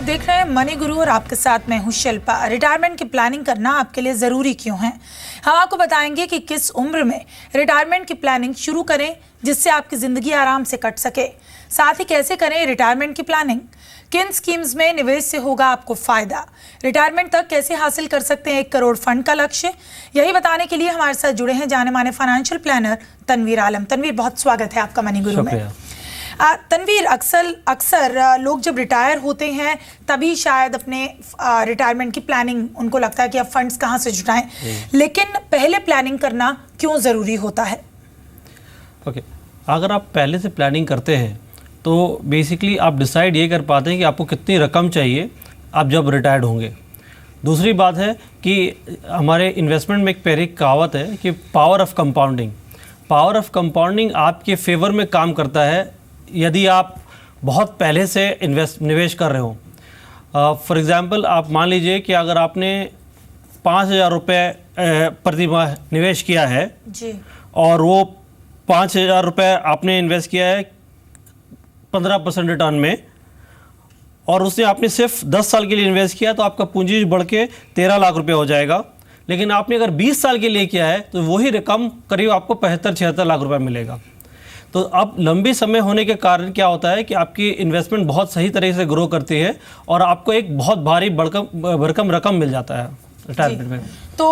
आप देख रहे हैं मनी गुरु और आपके साथ मैं हूं शिल्पा। रिटायरमेंट की प्लानिंग करना आपके लिए ज़रूरी क्यों है, हम आपको बताएंगे कि किस उम्र में रिटायरमेंट की प्लानिंग शुरू करें जिससे आपकी ज़िंदगी आराम से कट सके। साथ ही कैसे करें रिटायरमेंट की प्लानिंग, किन स्कीम्स में निवेश से होगा आपको फ़ायदा, रिटायरमेंट तक कैसे हासिल कर सकते हैं 1 करोड़ फंड का लक्ष्य। यही बताने के लिए हमारे साथ जुड़े हैं जाने माने फाइनेंशियल प्लानर तनवीर आलम। तनवीर, बहुत स्वागत है आपका मनी गुरु में। तनवीर, अक्सर लोग जब रिटायर होते हैं तभी शायद अपने रिटायरमेंट की प्लानिंग, उनको लगता है कि अब फंड्स कहाँ से जुटाएं, लेकिन पहले प्लानिंग करना क्यों ज़रूरी होता है? अगर आप पहले से प्लानिंग करते हैं तो बेसिकली आप डिसाइड ये कर पाते हैं कि आपको कितनी रकम चाहिए आप जब रिटायर्ड होंगे। दूसरी बात है कि हमारे इन्वेस्टमेंट में एक प्यारी कहावत है कि पावर ऑफ कंपाउंडिंग आपके फेवर में काम करता है यदि आप बहुत पहले से निवेश कर रहे हो। फॉर एग्ज़ाम्पल, आप मान लीजिए कि अगर आपने 5,000 रुपये प्रति माह निवेश किया है जी, और वो 5,000 रुपये आपने इन्वेस्ट किया है 15% रिटर्न में, और उससे आपने सिर्फ 10 साल के लिए इन्वेस्ट किया तो आपका पूंजी बढ़ के 13 लाख रुपये हो जाएगा। लेकिन आपने अगर 20 साल के लिए किया है तो वही रकम करीब आपको 75-76 लाख रुपये मिलेगा। तो अब लंबी समय होने के कारण क्या होता है कि आपकी इन्वेस्टमेंट बहुत सही तरीके से ग्रो करती है और आपको एक बहुत भारी भरकम रकम मिल जाता है रिटायरमेंट में। तो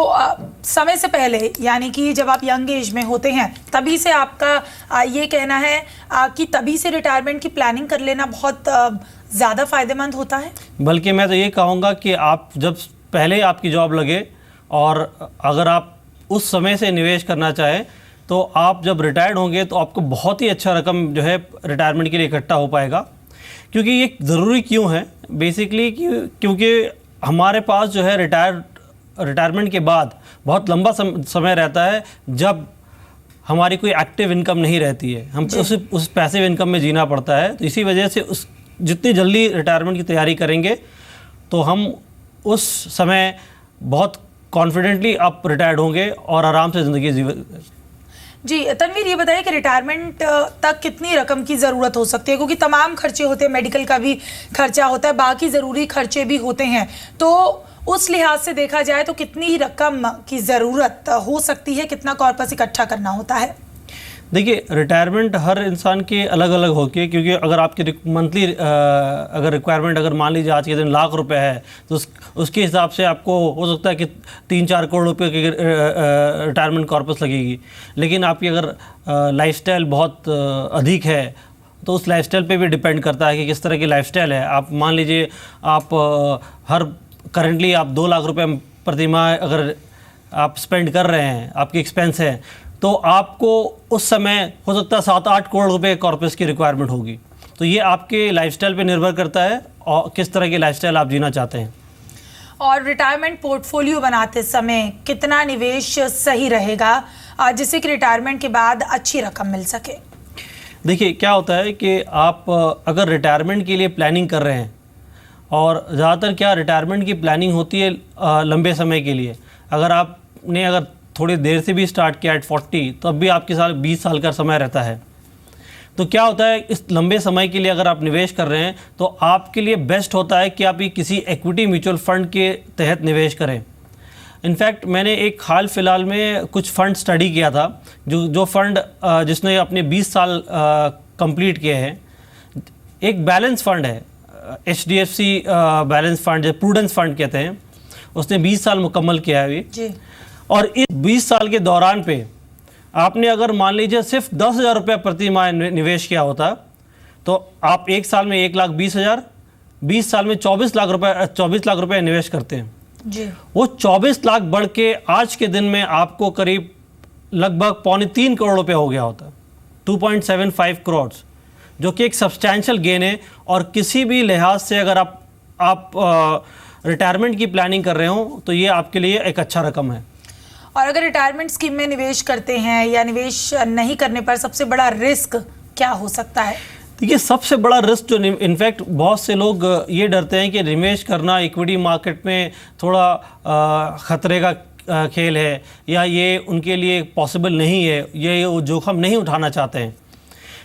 समय से पहले, यानी कि जब आप यंग एज में होते हैं तभी से आपका ये कहना है कि तभी से रिटायरमेंट की प्लानिंग कर लेना बहुत ज़्यादा फ़ायदेमंद होता है? बल्कि मैं तो ये कहूँगा कि आप जब पहले आपकी जॉब लगे और अगर आप उस समय से निवेश करना चाहें तो आप जब रिटायर्ड होंगे तो आपको बहुत ही अच्छा रकम जो है रिटायरमेंट के लिए इकट्ठा हो पाएगा। क्योंकि ये ज़रूरी क्यों है, बेसिकली क्योंकि हमारे पास जो है रिटायरमेंट के बाद बहुत लंबा समय रहता है जब हमारी कोई एक्टिव इनकम नहीं रहती है, हम उस पैसिव इनकम में जीना पड़ता है। तो इसी वजह से जितनी जल्दी रिटायरमेंट की तैयारी करेंगे तो हम उस समय बहुत कॉन्फिडेंटली आप रिटायर्ड होंगे और आराम से ज़िंदगी जी। तनवीर, ये बताइए कि रिटायरमेंट तक कितनी रकम की ज़रूरत हो सकती है, क्योंकि तमाम खर्चे होते हैं, मेडिकल का भी खर्चा होता है, बाकी ज़रूरी खर्चे भी होते हैं। तो उस लिहाज से देखा जाए तो कितनी रकम की ज़रूरत हो सकती है, कितना कॉर्पस इकट्ठा करना होता है? देखिए, रिटायरमेंट हर इंसान के अलग अलग होके, क्योंकि अगर आपकी मंथली अगर रिक्वायरमेंट अगर मान लीजिए आज के दिन लाख रुपए है तो उसके हिसाब से आपको हो सकता है कि 3-4 करोड़ रुपए की रिटायरमेंट कॉर्पस लगेगी। लेकिन आपकी अगर लाइफस्टाइल बहुत अधिक है तो उस लाइफस्टाइल पे भी डिपेंड करता है कि किस तरह की लाइफस्टाइल है। आप मान लीजिए आप करंटली आप 2 लाख रुपये प्रति माह अगर आप स्पेंड कर रहे हैं, आपकी एक्सपेंस है, तो आपको उस समय हो सकता है 7-8 करोड़ रुपए कॉर्पस की रिक्वायरमेंट होगी। तो ये आपके लाइफस्टाइल पे निर्भर करता है और किस तरह की लाइफस्टाइल आप जीना चाहते हैं। और रिटायरमेंट पोर्टफोलियो बनाते समय कितना निवेश सही रहेगा जिससे कि रिटायरमेंट के बाद अच्छी रकम मिल सके? देखिए, क्या होता है कि आप अगर रिटायरमेंट के लिए प्लानिंग कर रहे हैं, और ज़्यादातर क्या रिटायरमेंट की प्लानिंग होती है लंबे समय के लिए। अगर थोड़ी देर से भी स्टार्ट किया एट 40 तब भी आपके साथ 20 साल का समय रहता है। तो क्या होता है, इस लंबे समय के लिए अगर आप निवेश कर रहे हैं तो आपके लिए बेस्ट होता है कि आप ये किसी इक्विटी म्यूचुअल फंड के तहत निवेश करें। इनफैक्ट मैंने एक हाल फिलहाल में कुछ फंड स्टडी किया था, जो फंड जिसने अपने 20 साल कंप्लीट किए हैं। एक बैलेंस फंड है, HDFC बैलेंस फंड, जो प्रूडेंस फंड कहते हैं, उसने 20 साल मुकम्मल किया है जी। और इस 20 साल के दौरान पे आपने अगर मान लीजिए सिर्फ 10,000 रुपये प्रति माह निवेश किया होता तो आप 1 साल में 1,20,000, 20 साल में 24 लाख रुपए निवेश करते हैं जी। वो 24 लाख बढ़ के आज के दिन में आपको करीब लगभग 2.25 करोड़ रुपए हो गया होता, 2.75 करोड़, जो कि एक सब्सटैंशियल गेन है। और किसी भी लिहाज से अगर आप रिटायरमेंट की प्लानिंग कर रहे हो तो ये आपके लिए एक अच्छा रकम है। और अगर रिटायरमेंट स्कीम में निवेश करते हैं या निवेश नहीं करने पर सबसे बड़ा रिस्क क्या हो सकता है? देखिए, सबसे बड़ा रिस्क जो इनफैक्ट बहुत से लोग ये डरते हैं कि निवेश करना इक्विटी मार्केट में थोड़ा खतरे का खेल है या ये उनके लिए पॉसिबल नहीं है, ये वो जोखिम नहीं उठाना चाहते हैं।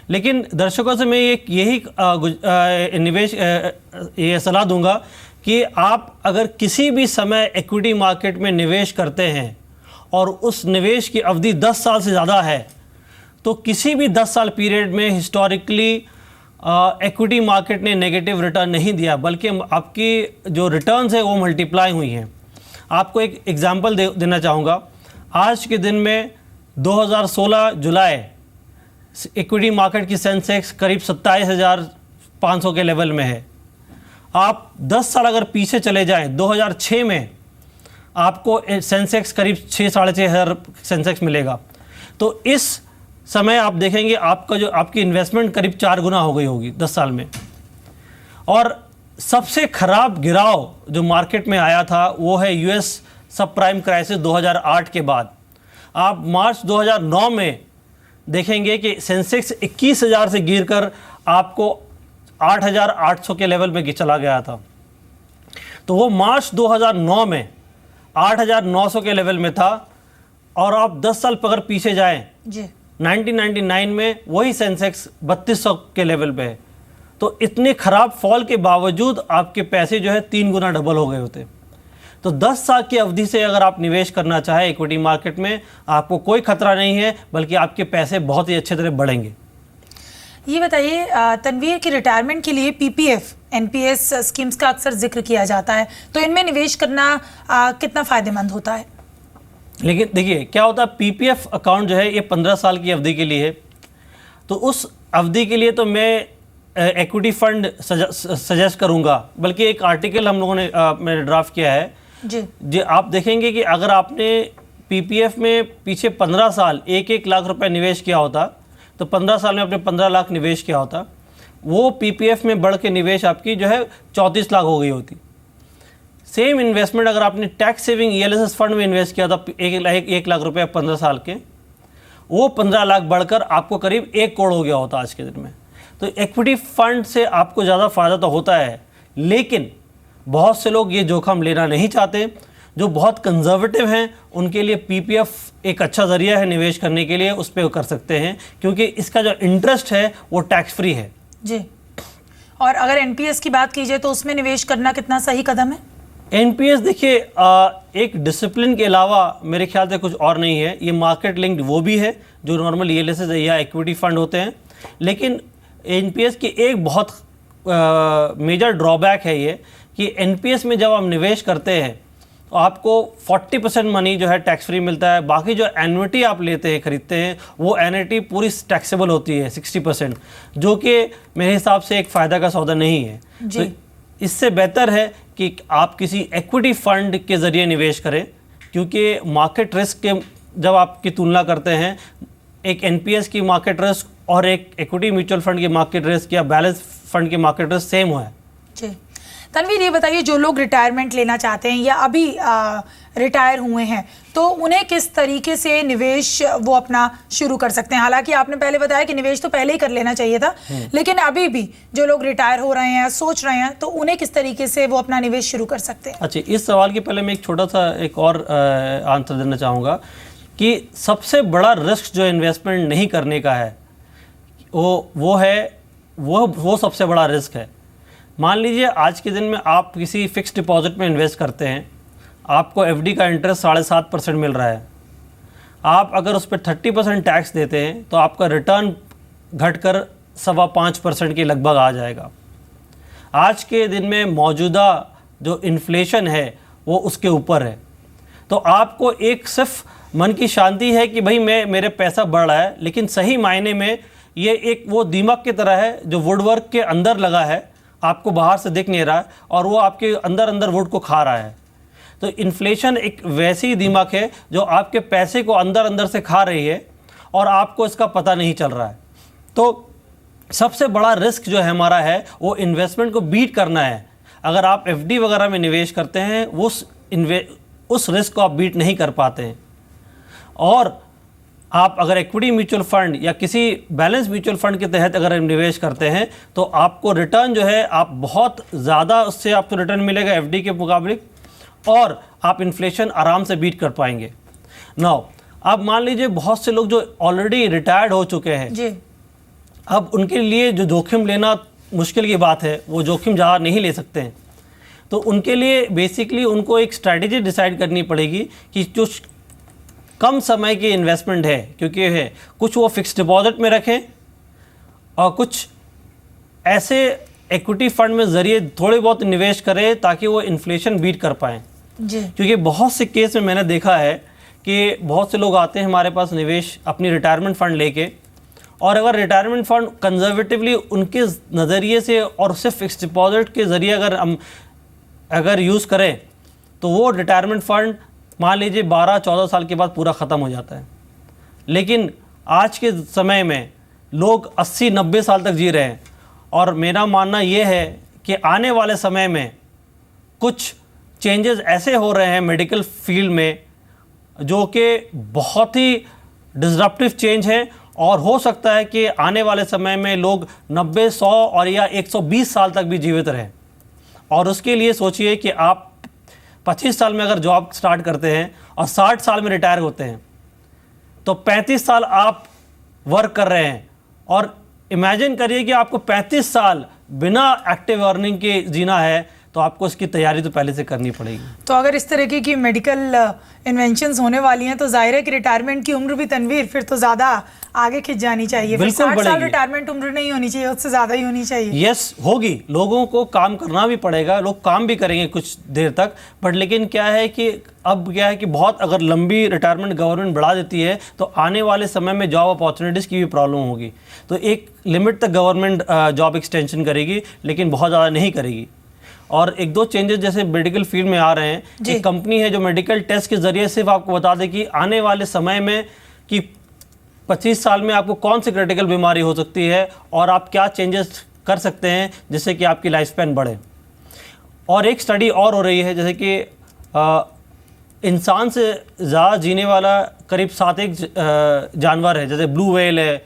लेकिन दर्शकों से मैं यही ये सलाह दूंगा कि आप अगर किसी भी समय इक्विटी मार्केट में निवेश करते हैं और उस निवेश की अवधि 10 साल से ज़्यादा है, तो किसी भी 10 साल पीरियड में हिस्टोरिकली इक्विटी मार्केट ने नेगेटिव रिटर्न नहीं दिया, बल्कि आपकी जो रिटर्न्स है वो मल्टीप्लाई हुई हैं। आपको एक एग्जांपल देना चाहूँगा। आज के दिन में 2016 जुलाई इक्विटी मार्केट की सेंसेक्स करीब 27,500 के लेवल में है। आप 10 साल अगर पीछे चले जाएं, 2006 में आपको सेंसेक्स करीब 6,500 सेंसेक्स मिलेगा। तो इस समय आप देखेंगे आपका जो आपकी इन्वेस्टमेंट करीब 4 गुना हो गई होगी 10 साल में। और सबसे ख़राब गिराव जो मार्केट में आया था वो है यूएस सब प्राइम क्राइसिस 2008 के बाद। आप मार्च 2009 में देखेंगे कि सेंसेक्स 21,000 से गिरकर आपको 8,800 के लेवल में चला गया था। तो वो मार्च 2009 में 8,900 के लेवल में था, और आप 10 साल अगर पीछे जाएं जी 1999 में वही सेंसेक्स 3200 के लेवल पे है। तो इतने ख़राब फॉल के बावजूद आपके पैसे जो है 3 गुना डबल हो गए होते। तो 10 साल की अवधि से अगर आप निवेश करना चाहें इक्विटी मार्केट में, आपको कोई खतरा नहीं है, बल्कि आपके पैसे बहुत ही अच्छे तरह बढ़ेंगे। ये बताइए तनवीर की रिटायरमेंट के लिए पीपीएफ एनपीएस स्कीम्स का अक्सर जिक्र किया जाता है, तो इनमें निवेश करना कितना फ़ायदेमंद होता है? लेकिन देखिए क्या होता है, पीपीएफ अकाउंट जो है ये 15 साल की अवधि के लिए है। तो उस अवधि के लिए तो मैं इक्विटी फंड सजेस्ट करूंगा, बल्कि एक आर्टिकल हम लोगों ने मैंने ड्राफ्ट किया है जी। आप देखेंगे कि अगर आपने पीपीएफ में पीछे 15 साल 1-1 लाख रुपए निवेश किया होता, तो 15 साल में आपने 15 लाख निवेश किया होता, वो पीपीएफ में बढ़ के निवेश आपकी जो है 34 लाख हो गई होती। सेम इन्वेस्टमेंट अगर आपने टैक्स सेविंग ईएलएसएस फंड में इन्वेस्ट किया था 1 लाख रुपए 15 साल के, वो 15 लाख बढ़कर आपको करीब 1 करोड़ हो गया होता आज के दिन में। तो इक्विटी फंड से आपको ज़्यादा फ़ायदा तो होता है, लेकिन बहुत से लोग ये जोखिम लेना नहीं चाहते। जो बहुत कंजर्वेटिव हैं उनके लिए पीपीएफ एक अच्छा ज़रिया है निवेश करने के लिए, उस पर कर सकते हैं, क्योंकि इसका जो इंटरेस्ट है वो टैक्स फ्री है जी। और अगर एनपीएस की बात कीजिए तो उसमें निवेश करना कितना सही कदम है? एनपीएस देखिए एक डिसिप्लिन के अलावा मेरे ख्याल से कुछ और नहीं है। ये मार्केट लिंक्ड वो भी है जो नॉर्मल ईएलएसएस या इक्विटी फंड होते हैं, लेकिन एनपीएस की एक बहुत मेजर ड्रॉबैक है ये कि एनपीएस में जब आप निवेश करते हैं तो आपको 40% मनी जो है टैक्स फ्री मिलता है। बाकी जो एन्युटी आप लेते हैं खरीदते हैं वो एन्युटी पूरी टैक्सेबल होती है 60%, जो कि मेरे हिसाब से एक फ़ायदा का सौदा नहीं है। तो इससे बेहतर है कि आप किसी इक्विटी फंड के ज़रिए निवेश करें, क्योंकि मार्केट रिस्क के जब आपकी तुलना करते हैं एक एनपीएस की मार्केट रिस्क और एक इक्विटी म्यूचुअल फंड की मार्केट रिस्क या बैलेंस फंड की मार्केट रिस्क सेम है जी। तनवीर ये बताइए, जो लोग रिटायरमेंट लेना चाहते हैं या अभी रिटायर हुए हैं, तो उन्हें किस तरीके से निवेश वो अपना शुरू कर सकते हैं? हालांकि आपने पहले बताया कि निवेश तो पहले ही कर लेना चाहिए था, लेकिन अभी भी जो लोग रिटायर हो रहे हैं, सोच रहे हैं, तो उन्हें किस तरीके से वो अपना निवेश शुरू कर सकते हैं? अच्छा, इस सवाल के पहले मैं एक छोटा सा एक और आंसर देना चाहूँगा कि सबसे बड़ा रिस्क जो इन्वेस्टमेंट नहीं करने का है वो सबसे बड़ा रिस्क है। मान लीजिए आज के दिन में आप किसी फिक्स डिपॉजिट में इन्वेस्ट करते हैं, आपको एफडी का इंटरेस्ट 7.5% मिल रहा है। आप अगर उस पर 30% टैक्स देते हैं तो आपका रिटर्न घटकर 5.25% के लगभग आ जाएगा। आज के दिन में मौजूदा जो इन्फ्लेशन है वो उसके ऊपर है। तो आपको एक सिर्फ मन की शांति है कि भाई मेरे पैसा बढ़ रहा है, लेकिन सही मायने में ये एक वो दीमक की तरह है जो वुडवर्क के अंदर लगा है, आपको बाहर से दिख नहीं रहा है और वो आपके अंदर वुड को खा रहा है। तो इन्फ्लेशन एक वैसी दीमक है जो आपके पैसे को अंदर से खा रही है और आपको इसका पता नहीं चल रहा है। तो सबसे बड़ा रिस्क जो है हमारा है वो इन्वेस्टमेंट को बीट करना है। अगर आप एफडी वगैरह में निवेश करते हैं उस रिस्क को आप बीट नहीं कर पाते हैं। और आप अगर इक्विटी म्यूचुअल फंड या किसी बैलेंस म्यूचुअल फंड के तहत अगर निवेश करते हैं तो आपको रिटर्न जो है आप बहुत ज़्यादा उससे आपको रिटर्न मिलेगा एफडी के मुकाबले, और आप इन्फ्लेशन आराम से बीट कर पाएंगे। नाउ आप मान लीजिए बहुत से लोग जो ऑलरेडी रिटायर्ड हो चुके हैं जी। अब उनके लिए जो जोखिम लेना मुश्किल की बात है, वो जोखिम ज़्यादा नहीं ले सकते हैं। तो उनके लिए बेसिकली उनको एक स्ट्रैटेजी डिसाइड करनी पड़ेगी कि जो कम समय की इन्वेस्टमेंट है, क्योंकि है कुछ वो फिक्स डिपॉजिट में रखें और कुछ ऐसे इक्विटी फंड में ज़रिए थोड़े बहुत निवेश करें ताकि वो इन्फ्लेशन बीट कर पाएँ। जी। क्योंकि बहुत से केस में मैंने देखा है कि बहुत से लोग आते हैं हमारे पास निवेश अपनी रिटायरमेंट फ़ंड लेके, और अगर रिटायरमेंट फ़ंड कंजर्वेटिवली उनके नज़रिए से और सिर्फ फिक्स डिपॉजिट के ज़रिए अगर यूज़ करें तो वो रिटायरमेंट फ़ंड मान लीजिए 12-14 साल के बाद पूरा ख़त्म हो जाता है। लेकिन आज के समय में लोग 80-90 साल तक जी रहे हैं, और मेरा मानना ये है कि आने वाले समय में कुछ चेंजेस ऐसे हो रहे हैं मेडिकल फील्ड में जो कि बहुत ही डिसरप्टिव चेंज है, और हो सकता है कि आने वाले समय में लोग 90, 100 और या 120 साल तक भी जीवित रहें। और उसके लिए सोचिए कि आप 25 साल में अगर जॉब स्टार्ट करते हैं और 60 साल में रिटायर होते हैं, तो 35 साल आप वर्क कर रहे हैं, और इमेजिन करिए कि आपको 35 साल बिना एक्टिव अर्निंग के जीना है, तो आपको इसकी तैयारी तो पहले से करनी पड़ेगी। तो अगर इस तरीके की मेडिकल इन्वेंशंस होने वाली हैं तो जाहिर है कि रिटायरमेंट की उम्र भी तनवीर फिर तो ज़्यादा आगे खिंच जानी चाहिए। फिर 60 साल रिटायरमेंट उम्र नहीं होनी चाहिए, उससे ज़्यादा ही होनी चाहिए। यस, होगी। लोगों को काम करना भी पड़ेगा, लोग काम भी करेंगे कुछ देर तक, बट लेकिन क्या है कि अब क्या है कि बहुत अगर लंबी रिटायरमेंट गवर्नमेंट बढ़ा देती है तो आने वाले समय में जॉब अपॉर्चुनिटीज़ की भी प्रॉब्लम होगी। तो एक लिमिट तक गवर्नमेंट जॉब एक्सटेंशन करेगी, लेकिन बहुत ज़्यादा नहीं करेगी। और एक दो चेंजेस जैसे मेडिकल फील्ड में आ रहे हैं। एक कंपनी है जो मेडिकल टेस्ट के ज़रिए सिर्फ आपको बता दे कि आने वाले समय में कि 25 साल में आपको कौन सी क्रिटिकल बीमारी हो सकती है और आप क्या चेंजेस कर सकते हैं जिससे कि आपकी लाइफ स्पैन बढ़े। और एक स्टडी और हो रही है, जैसे कि इंसान से ज़्यादा जीने वाला करीब 7 जानवर है, जैसे ब्लू व्हेल है,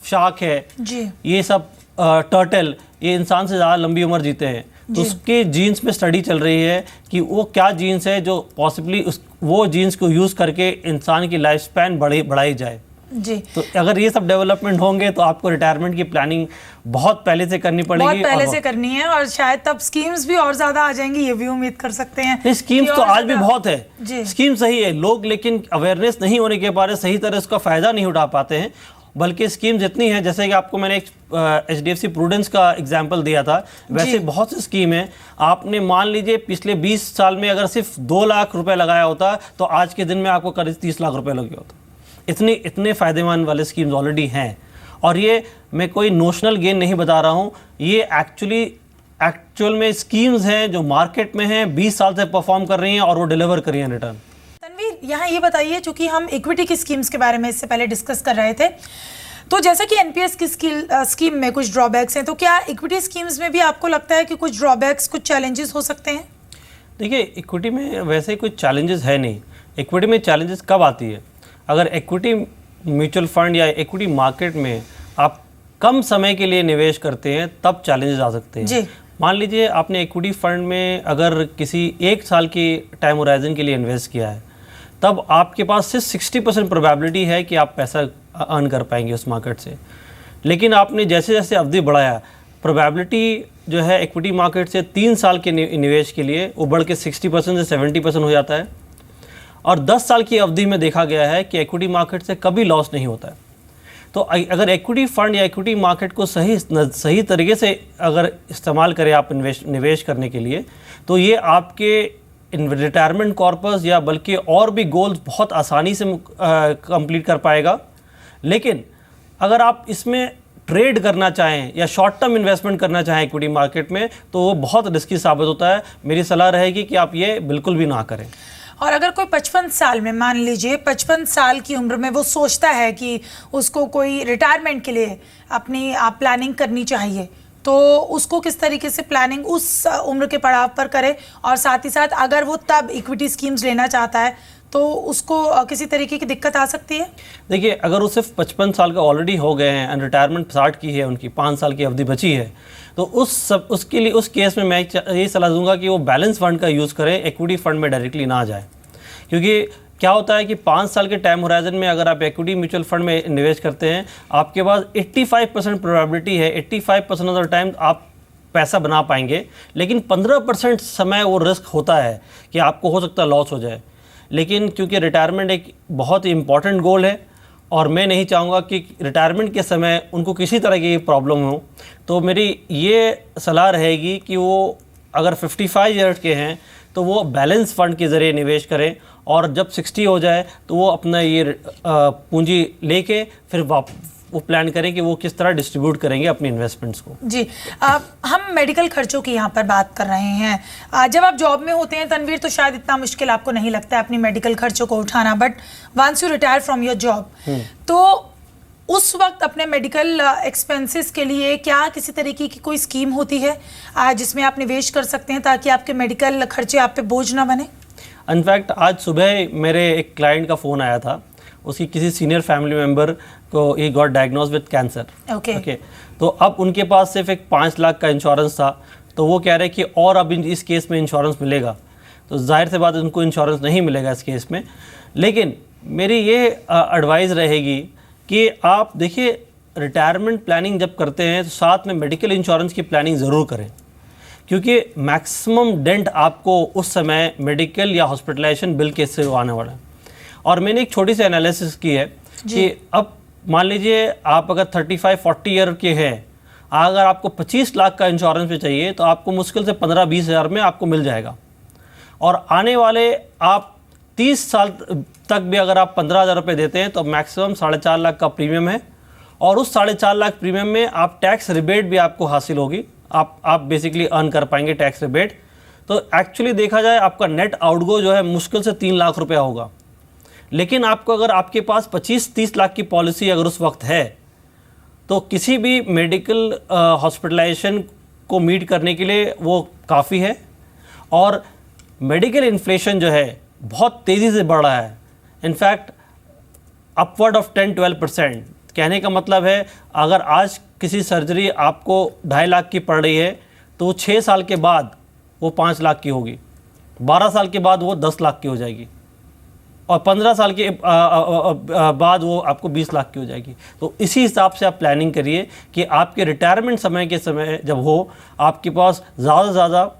शार्क है जी। ये सब टर्टल, ये इंसान से ज़्यादा लंबी उम्र जीते हैं। तो उसके जीन्स में स्टडी चल रही है कि वो क्या जीन्स है जो पॉसिबली वो जीन्स को यूज़ करके इंसान की लाइफ स्पैन बढ़ाई जाए। जी। तो अगर ये सब डेवलपमेंट होंगे तो आपको रिटायरमेंट की प्लानिंग बहुत पहले से करनी पड़ेगी, बहुत पहले से करनी है, और शायद तब स्कीम्स भी और ज़्यादा आ जाएंगी, ये भी उम्मीद कर सकते हैं। नहीं, स्कीम्स तो आज भी बहुत है, स्कीम सही है, लोग लेकिन अवेयरनेस नहीं होने के बारे सही तरह उसका फ़ायदा नहीं उठा पाते हैं। बल्कि स्कीम जितनी है, जैसे कि आपको मैंने एक HDFC प्रूडेंस का एग्जांपल दिया था, वैसे बहुत सी स्कीम है। आपने मान लीजिए पिछले 20 साल में अगर सिर्फ 2 लाख रुपए लगाया होता तो आज के दिन में आपको करीब 30 लाख रुपए लगे होते। इतने फ़ायदेमंद वाले स्कीम्स ऑलरेडी हैं। और ये मैं कोई नोशनल गेन नहीं बता रहा हूँ, ये एक्चुअल में स्कीम्स हैं जो मार्केट में हैं, 20 साल से परफॉर्म कर रही हैं और वो डिलीवर कर रही हैं रिटर्न। यहाँ ये बताइए, चूंकि हम इक्विटी की स्कीम्स के बारे में इससे पहले डिस्कस कर रहे थे, तो जैसे कि एनपीएस की स्कीम में कुछ ड्रॉबैक्स हैं, तो क्या इक्विटी स्कीम्स में भी आपको लगता है कि कुछ ड्रॉबैक्स, कुछ चैलेंजेस हो सकते हैं? देखिए, इक्विटी में वैसे कुछ चैलेंजेस है नहीं। इक्विटी में चैलेंजेस कब आती है? अगर इक्विटी म्यूचुअल फंड या इक्विटी मार्केट में आप कम समय के लिए निवेश करते हैं तब चैलेंजेस आ सकते हैं जी। मान लीजिए आपने इक्विटी फंड में अगर किसी 1 साल की टाइम होराइजन के लिए इन्वेस्ट किया है, तब आपके पास सिर्फ 60% प्रोबेबिलिटी है कि आप पैसा अर्न कर पाएंगे उस मार्केट से। लेकिन आपने जैसे जैसे अवधि बढ़ाया, प्रोबेबिलिटी जो है इक्विटी मार्केट से 3 साल के निवेश के लिए वो बढ़ के 60% से 70% हो जाता है। और 10 साल की अवधि में देखा गया है कि इक्विटी मार्केट से कभी लॉस नहीं होता है। तो अगर इक्विटी फंड या इक्विटी मार्केट को सही तरीके से अगर इस्तेमाल करें आप निवेश करने के लिए, तो ये आपके रिटायरमेंट कॉर्पस या बल्कि और भी गोल्स बहुत आसानी से कंप्लीट कर पाएगा। लेकिन अगर आप इसमें ट्रेड करना चाहें या शॉर्ट टर्म इन्वेस्टमेंट करना चाहें इक्विटी मार्केट में, तो वो बहुत रिस्की साबित होता है। मेरी सलाह रहेगी कि आप ये बिल्कुल भी ना करें। और अगर कोई 55 साल में, मान लीजिए 55 साल की उम्र में वो सोचता है कि उसको कोई रिटायरमेंट के लिए अपनी प्लानिंग करनी चाहिए, तो उसको किस तरीके से प्लानिंग उस उम्र के पड़ाव पर करे, और साथ ही साथ अगर वो तब इक्विटी स्कीम्स लेना चाहता है तो उसको किसी तरीके की दिक्कत आ सकती है? देखिए, अगर वो सिर्फ 55 साल का ऑलरेडी हो गए हैं एंड रिटायरमेंट स्टार्ट की है, उनकी 5 साल की अवधि बची है, तो उसके लिए उस केस में मैं यही सलाह दूंगा कि वो बैलेंस फंड का यूज़ करें, इक्विटी फंड में डायरेक्टली ना जाए। क्योंकि क्या होता है कि 5 साल के टाइम होराइजन में अगर आप इक्विटी म्यूचुअल फंड में निवेश करते हैं, आपके पास 85% प्रोबेबिलिटी है, 85% ऑफ द टाइम आप पैसा बना पाएंगे, लेकिन 15% समय वो रिस्क होता है कि आपको हो सकता है लॉस हो जाए। लेकिन क्योंकि रिटायरमेंट एक बहुत ही इंपॉर्टेंट गोल है और मैं नहीं चाहूँगा कि रिटायरमेंट के समय उनको किसी तरह की प्रॉब्लम हो, तो मेरी ये सलाह रहेगी कि वो अगर 55 ईयर्स के हैं तो वो बैलेंस फंड के ज़रिए निवेश करें, और जब 60 हो जाए तो वो अपना ये पूंजी लेके फिर वो प्लान करें कि वो किस तरह डिस्ट्रीब्यूट करेंगे अपनी इन्वेस्टमेंट्स को। जी, हम मेडिकल खर्चों की यहाँ पर बात कर रहे हैं। जब आप जॉब में होते हैं तनवीर, तो शायद इतना मुश्किल आपको नहीं लगता है अपनी मेडिकल खर्चों को उठाना, but once you retire from your job, तो उस वक्त अपने मेडिकल एक्सपेंसेस के लिए क्या किसी तरीके की कोई स्कीम होती है जिसमें आप निवेश कर सकते हैं ताकि आपके मेडिकल खर्चे आप पे बोझ ना बने? इनफैक्ट आज सुबह मेरे एक क्लाइंट का फ़ोन आया था, उसकी किसी सीनियर फैमिली मेम्बर को he got diagnose with cancer. Okay, तो अब उनके पास सिर्फ एक 5 लाख का इंश्योरेंस था, तो वो कह रहे कि और अब इस केस में इंश्योरेंस मिलेगा, तो जाहिर सी बात उनको इंश्योरेंस नहीं मिलेगा इस केस में। लेकिन मेरी ये एडवाइस रहेगी कि आप देखिए, रिटायरमेंट प्लानिंग जब करते हैं तो साथ में मेडिकल इंश्योरेंस की प्लानिंग ज़रूर करें, क्योंकि मैक्सिमम डेंट आपको उस समय मेडिकल या हॉस्पिटलाइजेशन बिल के से आने वाला है। और मैंने एक छोटी सी एनालिसिस की है कि अब मान लीजिए आप अगर 35-40 ईयर के हैं, अगर आपको 25 लाख का इंश्योरेंस भी चाहिए तो आपको मुश्किल से 15-20 हज़ार में आपको मिल जाएगा। और आने वाले आप 30 साल तक भी अगर आप 15,000 रुपये देते हैं तो मैक्सिमम 4.5 लाख का प्रीमियम है, और उस 4.5 लाख प्रीमियम में आप टैक्स रिबेट भी आपको हासिल होगी, आप बेसिकली अर्न कर पाएंगे टैक्स रिबेट। तो एक्चुअली देखा जाए आपका नेट आउटगो जो है मुश्किल से 3 लाख रुपया होगा। लेकिन आपको अगर आपके पास 25-30 लाख की पॉलिसी अगर उस वक्त है, तो किसी भी मेडिकल हॉस्पिटलाइजेशन को मीट करने के लिए वो काफ़ी है। और मेडिकल इन्फ्लेशन जो है बहुत तेज़ी से बढ़ रहा है, इनफैक्ट अपवर्ड ऑफ 10-12%। कहने का मतलब है अगर आज किसी सर्जरी आपको 2.5 लाख की पड़ रही है तो 6 साल के बाद वो 5 लाख की होगी, 12 साल के बाद वो 10 लाख की हो जाएगी, और 15 साल के बाद वो आपको 20 लाख की हो जाएगी। तो इसी हिसाब से आप प्लानिंग करिए कि आपके रिटायरमेंट समय के समय जब हो, आपके पास ज़्यादा से ज़्यादा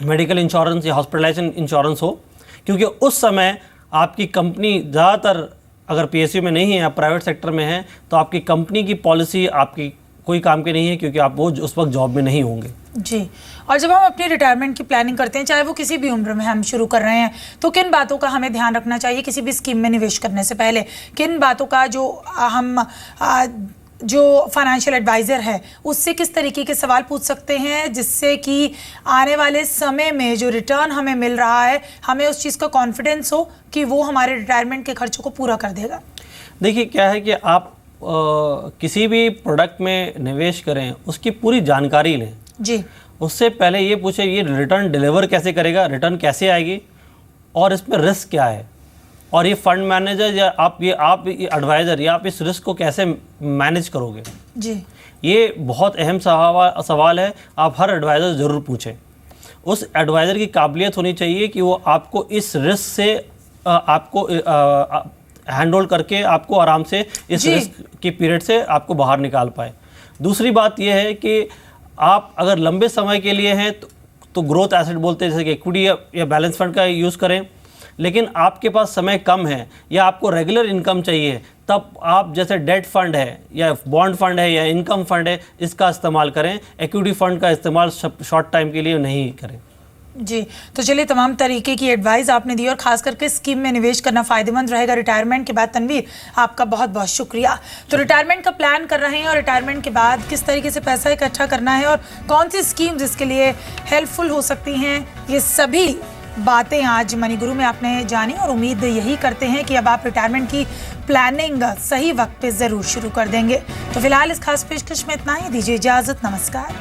मेडिकल इंश्योरेंस या हॉस्पिटलाइजेशन इंश्योरेंस हो, क्योंकि उस समय आपकी कंपनी ज़्यादातर अगर पीएसयू में नहीं है या प्राइवेट सेक्टर में है तो आपकी कंपनी की पॉलिसी आपकी कोई काम की नहीं है, क्योंकि आप वो उस वक्त जॉब में नहीं होंगे। जी, और जब हम अपनी रिटायरमेंट की प्लानिंग करते हैं, चाहे वो किसी भी उम्र में हम शुरू कर रहे हैं, तो किन बातों का हमें ध्यान रखना चाहिए किसी भी स्कीम में निवेश करने से पहले? किन बातों का जो फाइनेंशियल एडवाइज़र है उससे किस तरीके के सवाल पूछ सकते हैं जिससे कि आने वाले समय में जो रिटर्न हमें मिल रहा है, हमें उस चीज़ का कॉन्फिडेंस हो कि वो हमारे रिटायरमेंट के खर्चों को पूरा कर देगा? देखिए, क्या है कि आप किसी भी प्रोडक्ट में निवेश करें, उसकी पूरी जानकारी लें। जी, उससे पहले ये पूछे ये रिटर्न डिलीवर कैसे करेगा, रिटर्न कैसे आएगी, और इसमें रिस्क क्या है, और ये फंड मैनेजर या आप एडवाइज़र या आप इस रिस्क को कैसे मैनेज करोगे। जी, ये बहुत अहम सवाल है, आप हर एडवाइज़र ज़रूर पूछें। उस एडवाइज़र की काबिलियत होनी चाहिए कि वो आपको इस रिस्क से आपको हैंडल करके आपको आराम से इस रिस्क की पीरियड से आपको बाहर निकाल पाए। दूसरी बात यह है कि आप अगर लंबे समय के लिए हैं तो ग्रोथ एसेट बोलते हैं, जैसे कि इक्विटी या बैलेंस फंड का यूज़ करें। लेकिन आपके पास समय कम है या आपको रेगुलर इनकम चाहिए, तब आप जैसे डेट फंड है या बॉन्ड फंड है या इनकम फंड है, इसका इस्तेमाल करें। इक्विटी फंड का इस्तेमाल शॉर्ट टाइम के लिए नहीं करें। जी, तो चलिए, तमाम तरीके की एडवाइस आपने दी और खास करके स्कीम में निवेश करना फ़ायदेमंद रहेगा रिटायरमेंट के बाद। तनवीर, आपका बहुत बहुत शुक्रिया। तो रिटायरमेंट का प्लान कर रहे हैं और रिटायरमेंट के बाद किस तरीके से पैसा इकट्ठा करना है और कौन सी स्कीम जिसके लिए हेल्पफुल हो सकती हैं, ये सभी बातें आज मनी गुरु में आपने जानी, और उम्मीद यही करते हैं कि अब आप रिटायरमेंट की प्लानिंग सही वक्त पे ज़रूर शुरू कर देंगे। तो फिलहाल इस खास पेशकश में इतना ही, दीजिए इजाज़त, नमस्कार।